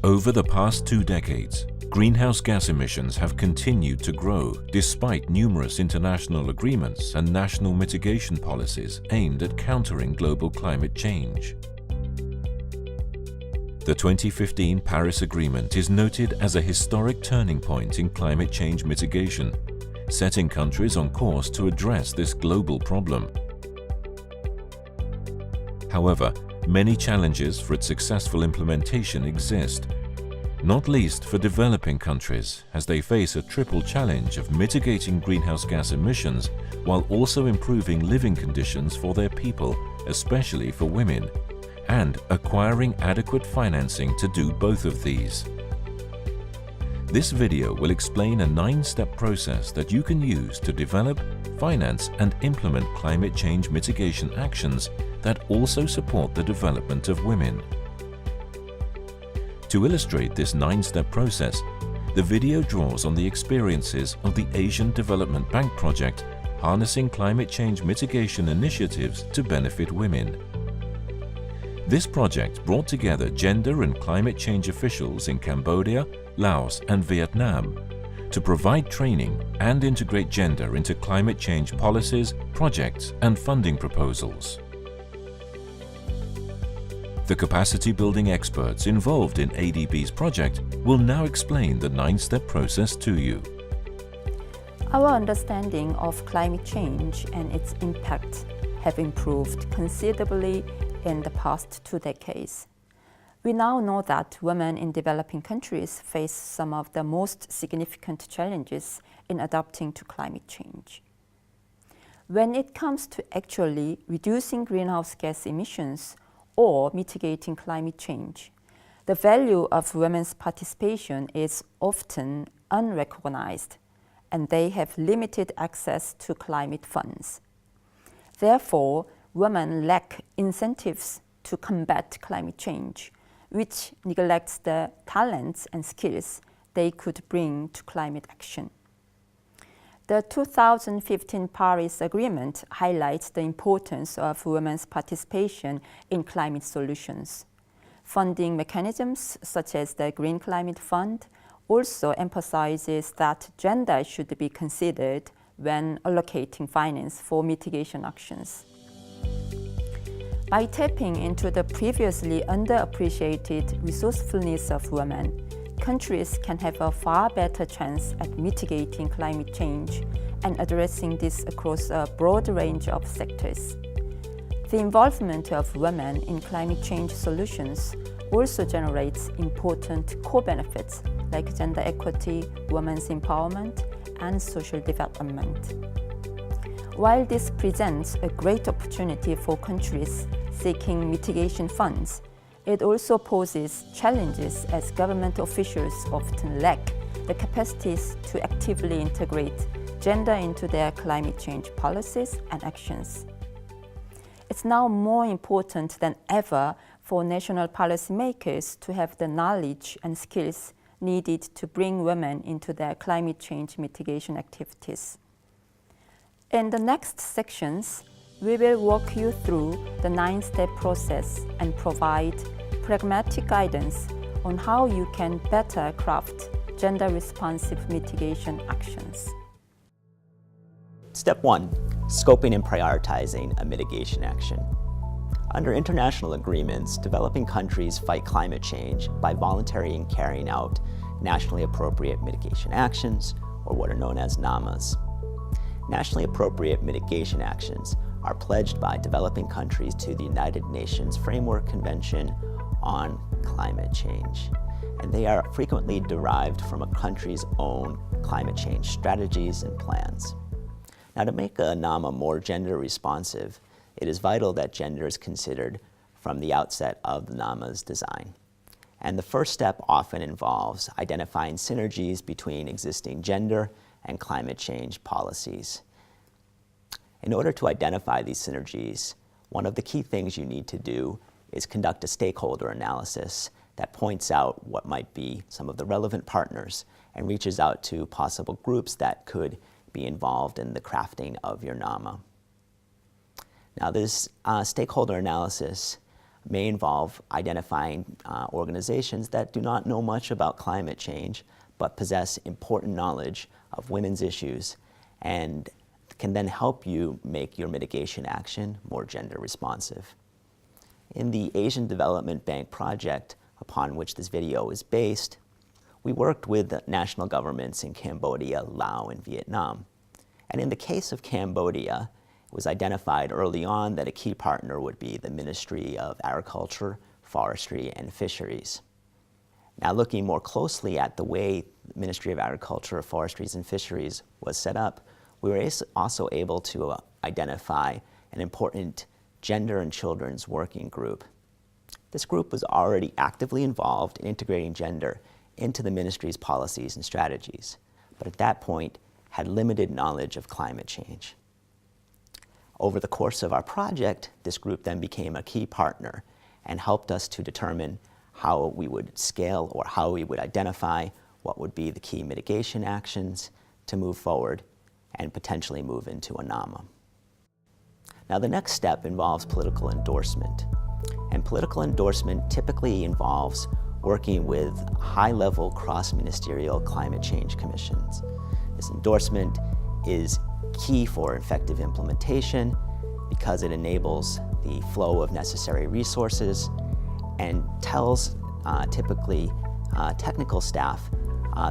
Over the past 2 decades, greenhouse gas emissions have continued to grow despite numerous international agreements and national mitigation policies aimed at countering global climate change. The 2015 Paris Agreement is noted as a historic turning point in climate change mitigation, setting countries on course to address this global problem. However, many challenges for its successful implementation exist, not least for developing countries, as they face a triple challenge of mitigating greenhouse gas emissions while also improving living conditions for their people, especially for women, and acquiring adequate financing to do both of these. This video will explain a 9-step process that you can use to develop, finance, and implement climate change mitigation actions that also support the development of women. To illustrate this 9-step process, the video draws on the experiences of the Asian Development Bank project harnessing climate change mitigation initiatives to benefit women. This project brought together gender and climate change officials in Cambodia, Laos, and Vietnam to provide training and integrate gender into climate change policies, projects, and funding proposals. The capacity-building experts involved in ADB's project will now explain the 9-step process to you. Our understanding of climate change and its impact have improved considerably in the past 2 decades. We now know that women in developing countries face some of the most significant challenges in adapting to climate change. When it comes to actually reducing greenhouse gas emissions or mitigating climate change, the value of women's participation is often unrecognized, and they have limited access to climate funds. Therefore, women lack incentives to combat climate change, which neglects the talents and skills they could bring to climate action. The 2015 Paris Agreement highlights the importance of women's participation in climate solutions. Funding mechanisms such as the Green Climate Fund also emphasizes that gender should be considered when allocating finance for mitigation actions. By tapping into the previously underappreciated resourcefulness of women, countries can have a far better chance at mitigating climate change and addressing this across a broad range of sectors. The involvement of women in climate change solutions also generates important co-benefits like gender equity, women's empowerment, and social development. While this presents a great opportunity for countries seeking mitigation funds, it also poses challenges as government officials often lack the capacities to actively integrate gender into their climate change policies and actions. It's now more important than ever for national policymakers to have the knowledge and skills needed to bring women into their climate change mitigation activities. In the next sections, we will walk you through the 9-step process and provide pragmatic guidance on how you can better craft gender-responsive mitigation actions. Step 1. Scoping and prioritizing a mitigation action. Under international agreements, developing countries fight climate change by voluntarily carrying out nationally appropriate mitigation actions, or what are known as NAMAs. Nationally appropriate mitigation actions are pledged by developing countries to the United Nations Framework Convention on Climate Change, and they are frequently derived from a country's own climate change strategies and plans. Now, to make a NAMA more gender responsive, it is vital that gender is considered from the outset of the NAMA's design. And the first step often involves identifying synergies between existing gender and climate change policies. In order to identify these synergies, one of the key things you need to do is conduct a stakeholder analysis that points out what might be some of the relevant partners and reaches out to possible groups that could be involved in the crafting of your NAMA. Now, this stakeholder analysis may involve identifying organizations that do not know much about climate change, but possess important knowledge of women's issues and can then help you make your mitigation action more gender responsive. In the Asian Development Bank project, upon which this video is based, we worked with national governments in Cambodia, Laos, and Vietnam. And in the case of Cambodia, it was identified early on that a key partner would be the Ministry of Agriculture, Forestry, and Fisheries. Now, looking more closely at the way the Ministry of Agriculture, Forestries, and Fisheries was set up, we were also able to identify an important gender and children's working group. This group was already actively involved in integrating gender into the ministry's policies and strategies, but at that point had limited knowledge of climate change. Over the course of our project, this group then became a key partner and helped us to determine how we would scale or how we would identify what would be the key mitigation actions to move forward and potentially move into a NAMA. Now, the next step involves political endorsement. And political endorsement typically involves working with high-level cross-ministerial climate change commissions. This endorsement is key for effective implementation because it enables the flow of necessary resources and tells typically technical staff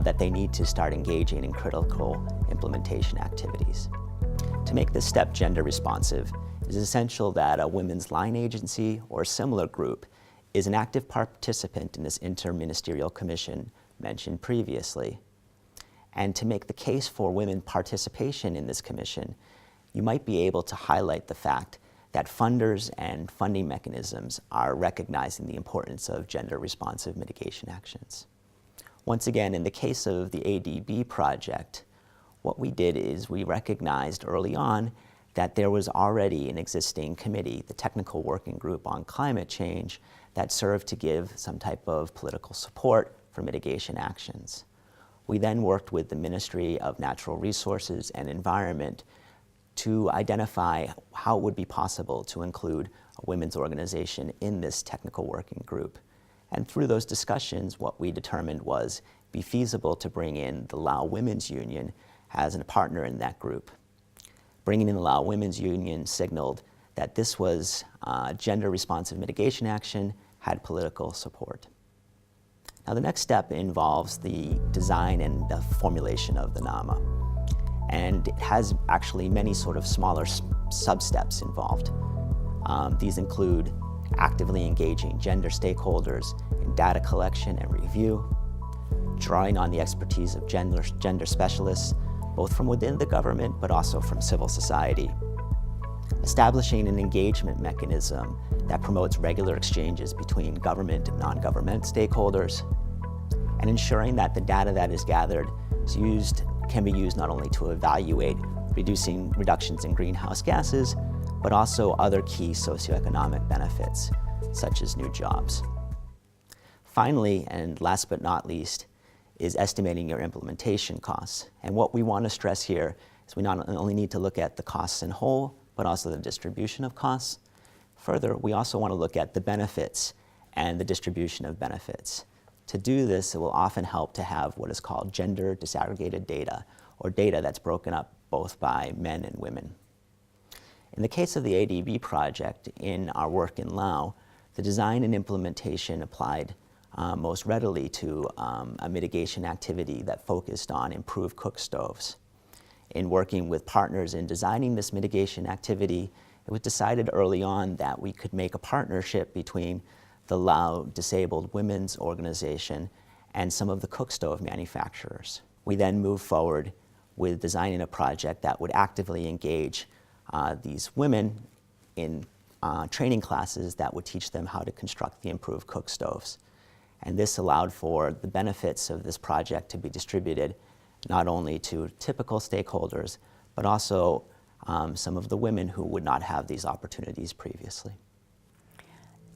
that they need to start engaging in critical implementation activities. To make this step gender responsive, it is essential that a women's line agency or similar group is an active participant in this interministerial commission mentioned previously. And to make the case for women participation in this commission, you might be able to highlight the fact that funders and funding mechanisms are recognizing the importance of gender-responsive mitigation actions. Once again, in the case of the ADB project, what we did is we recognized early on that there was already an existing committee, the Technical Working Group on Climate Change, that served to give some type of political support for mitigation actions. We then worked with the Ministry of Natural Resources and Environment to identify how it would be possible to include a women's organization in this technical working group. And through those discussions, what we determined was be feasible to bring in the Lao Women's Union as a partner in that group. Bringing in the Lao Women's Union signaled that this was gender-responsive mitigation action, had political support. Now, the next step involves the design and the formulation of the NAMA. And it has actually many sort of smaller sub-steps involved. These include actively engaging gender stakeholders in data collection and review, drawing on the expertise of gender specialists, both from within the government but also from civil society, establishing an engagement mechanism that promotes regular exchanges between government and non-government stakeholders, and ensuring that the data that is gathered can be used not only to evaluate reductions in greenhouse gases, but also other key socioeconomic benefits, such as new jobs. Finally, and last but not least, is estimating your implementation costs. And what we want to stress here is we not only need to look at the costs in whole, but also the distribution of costs. Further, we also want to look at the benefits and the distribution of benefits. To do this, it will often help to have what is called gender disaggregated data, or data that's broken up both by men and women. In the case of the ADB project, in our work in Laos, the design and implementation applied most readily to a mitigation activity that focused on improved cook stoves. In working with partners in designing this mitigation activity, it was decided early on that we could make a partnership between the Lao Disabled Women's Organization and some of the cook stove manufacturers. We then moved forward with designing a project that would actively engage these women in training classes that would teach them how to construct the improved cook stoves. And this allowed for the benefits of this project to be distributed not only to typical stakeholders, but also some of the women who would not have these opportunities previously.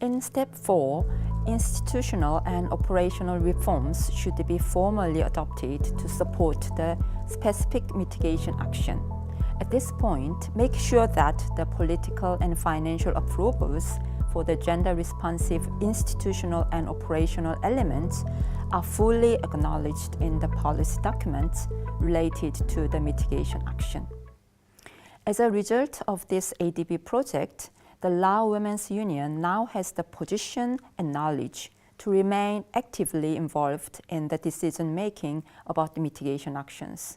In step 4, institutional and operational reforms should be formally adopted to support the specific mitigation action. At this point, make sure that the political and financial approvals for the gender-responsive institutional and operational elements are fully acknowledged in the policy documents related to the mitigation action. As a result of this ADB project, the Lao Women's Union now has the position and knowledge to remain actively involved in the decision-making about the mitigation actions.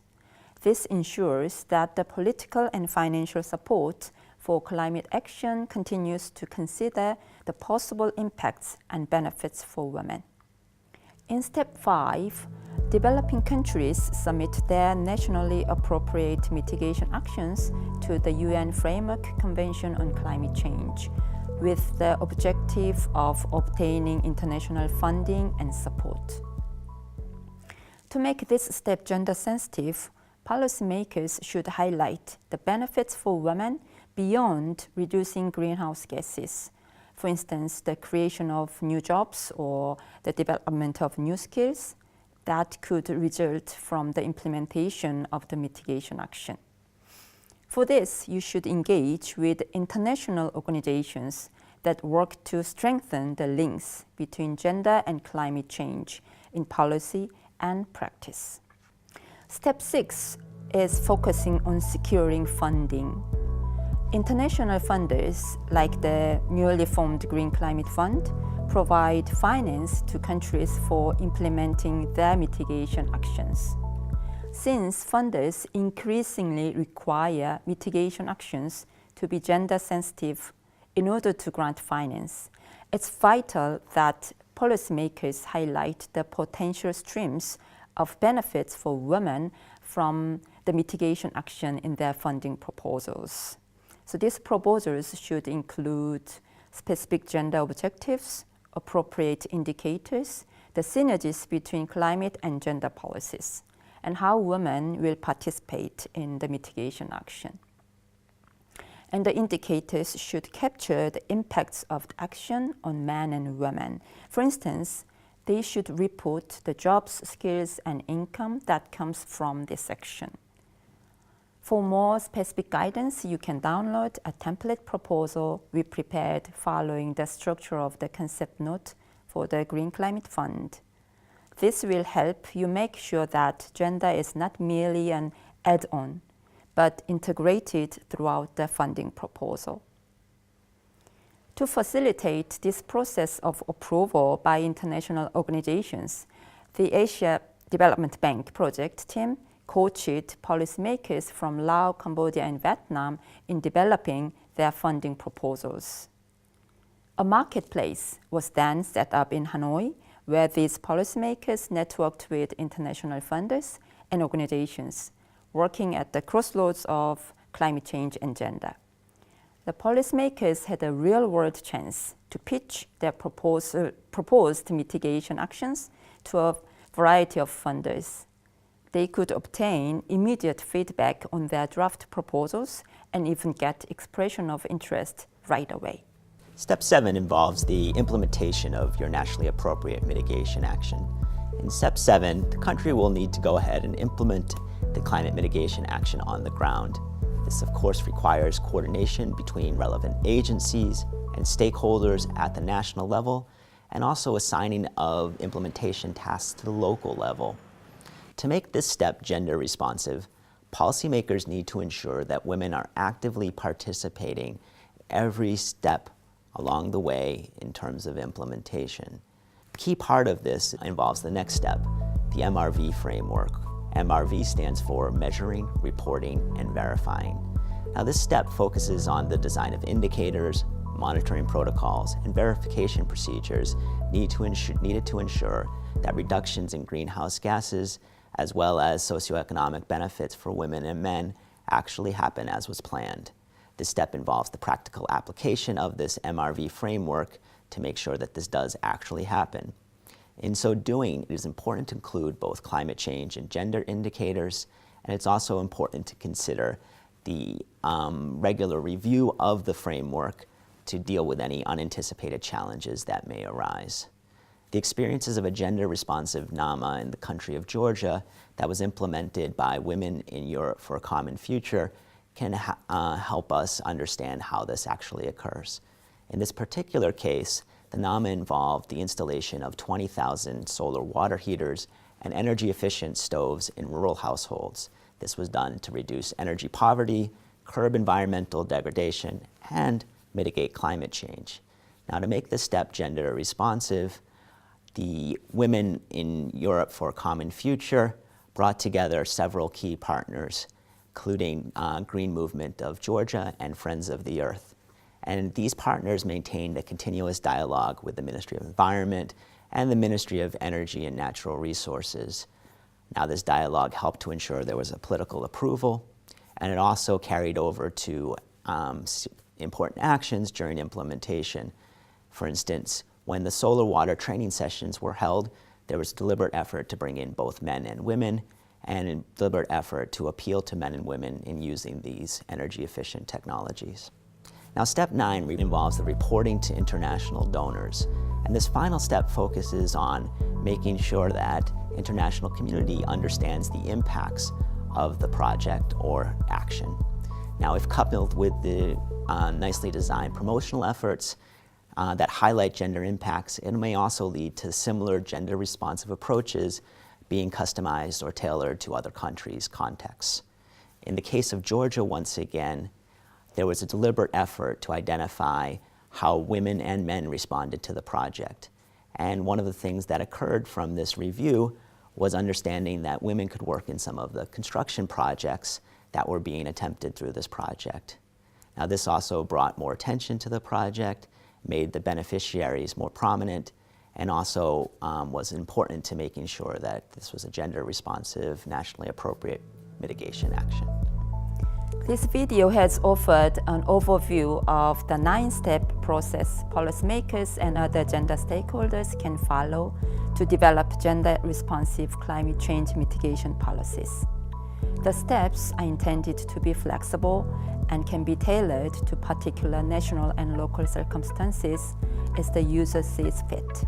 This ensures that the political and financial support for climate action continues to consider the possible impacts and benefits for women. In step 5, developing countries submit their nationally appropriate mitigation actions to the UN Framework Convention on Climate Change, with the objective of obtaining international funding and support. To make this step gender sensitive, policymakers should highlight the benefits for women beyond reducing greenhouse gases. For instance, the creation of new jobs or the development of new skills that could result from the implementation of the mitigation action. For this, you should engage with international organizations that work to strengthen the links between gender and climate change in policy and practice. Step 6 is focusing on securing funding. International funders, like the newly formed Green Climate Fund, provide finance to countries for implementing their mitigation actions. Since funders increasingly require mitigation actions to be gender sensitive in order to grant finance, it's vital that policymakers highlight the potential streams of benefits for women from the mitigation action in their funding proposals. So these proposals should include specific gender objectives, appropriate indicators, the synergies between climate and gender policies, and how women will participate in the mitigation action. And the indicators should capture the impacts of the action on men and women. For instance, they should report the jobs, skills, and income that comes from this action. For more specific guidance, you can download a template proposal we prepared following the structure of the concept note for the Green Climate Fund. This will help you make sure that gender is not merely an add-on, but integrated throughout the funding proposal. To facilitate this process of approval by international organizations, the Asia Development Bank project team coached policymakers from Laos, Cambodia, and Vietnam in developing their funding proposals. A marketplace was then set up in Hanoi, where these policymakers networked with international funders and organizations working at the crossroads of climate change and gender. The policymakers had a real-world chance to pitch their proposed mitigation actions to a variety of funders. They could obtain immediate feedback on their draft proposals and even get expression of interest right away. Step 7 involves the implementation of your nationally appropriate mitigation action. In Step 7, the country will need to go ahead and implement the climate mitigation action on the ground. This, of course, requires coordination between relevant agencies and stakeholders at the national level, and also assigning of implementation tasks to the local level. To make this step gender responsive, policymakers need to ensure that women are actively participating every step along the way in terms of implementation. A key part of this involves the next step, the MRV framework. MRV stands for Measuring, Reporting, and Verifying. Now, this step focuses on the design of indicators, monitoring protocols, and verification procedures needed to ensure that reductions in greenhouse gases as well as socioeconomic benefits for women and men actually happen as was planned. This step involves the practical application of this MRV framework to make sure that this does actually happen. In so doing, it is important to include both climate change and gender indicators, and it's also important to consider the regular review of the framework to deal with any unanticipated challenges that may arise. The experiences of a gender-responsive NAMA in the country of Georgia that was implemented by Women in Europe for a Common Future can help us understand how this actually occurs. In this particular case, the NAMA involved the installation of 20,000 solar water heaters and energy-efficient stoves in rural households. This was done to reduce energy poverty, curb environmental degradation, and mitigate climate change. Now, to make this step gender responsive, the Women in Europe for a Common Future brought together several key partners, including Green Movement of Georgia and Friends of the Earth. And these partners maintained a continuous dialogue with the Ministry of Environment and the Ministry of Energy and Natural Resources. Now, this dialogue helped to ensure there was a political approval, and it also carried over to important actions during implementation. For instance, when the solar water training sessions were held, there was deliberate effort to bring in both men and women, and a deliberate effort to appeal to men and women in using these energy-efficient technologies. Now, step 9 involves the reporting to international donors. And this final step focuses on making sure that international community understands the impacts of the project or action. Now, if coupled with the nicely designed promotional efforts that highlight gender impacts, it may also lead to similar gender-responsive approaches being customized or tailored to other countries' contexts. In the case of Georgia, once again, there was a deliberate effort to identify how women and men responded to the project. And one of the things that occurred from this review was understanding that women could work in some of the construction projects that were being attempted through this project. Now, this also brought more attention to the project, made the beneficiaries more prominent, and also was important to making sure that this was a gender-responsive, nationally appropriate mitigation action. This video has offered an overview of the 9-step process policymakers and other gender stakeholders can follow to develop gender-responsive climate change mitigation policies. The steps are intended to be flexible and can be tailored to particular national and local circumstances as the user sees fit.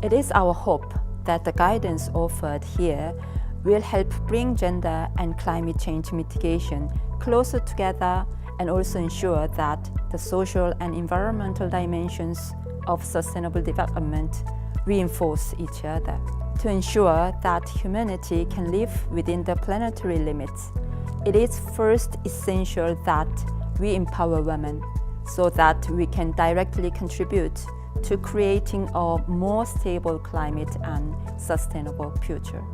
It is our hope that the guidance offered here will help bring gender and climate change mitigation closer together and also ensure that the social and environmental dimensions of sustainable development reinforce each other. To ensure that humanity can live within the planetary limits, it is first essential that we empower women so that we can directly contribute to creating a more stable climate and sustainable future.